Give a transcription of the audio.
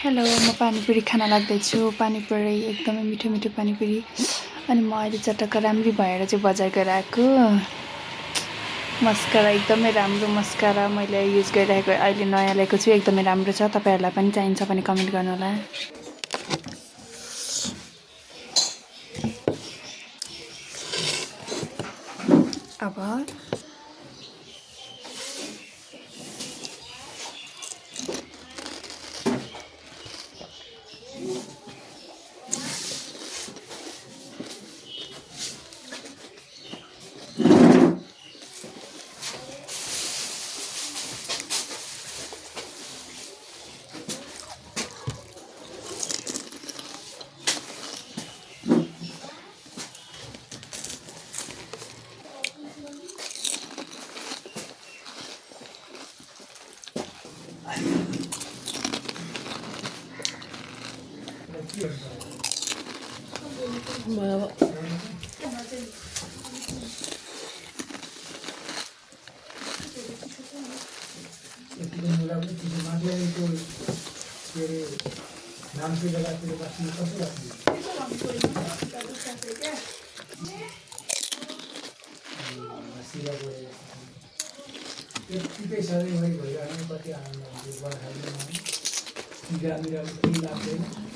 Hello, म पानीपुरी खान लाग्दैछु। पानीपुरी एकदमै मिठो मिठो पानीपुरी। अनि म अहिले चटक्क राम्री भएर चाहिँ बजार गएर आएको। मस्कारा एकदमै राम्रो मस्कारा मैले युज गरिरहेको अहिले नयाँ ल्याएको छु। एकदमै राम्रो छ। तपाईँहरूलाई पनि चाहिन्छ भने कमेन्ट गर्नुहोला। अब यतिकै सधैँभरि भइरहने कति आनन्द हुन्छ बर्खामा ग्रामीण केही लाग्दैन।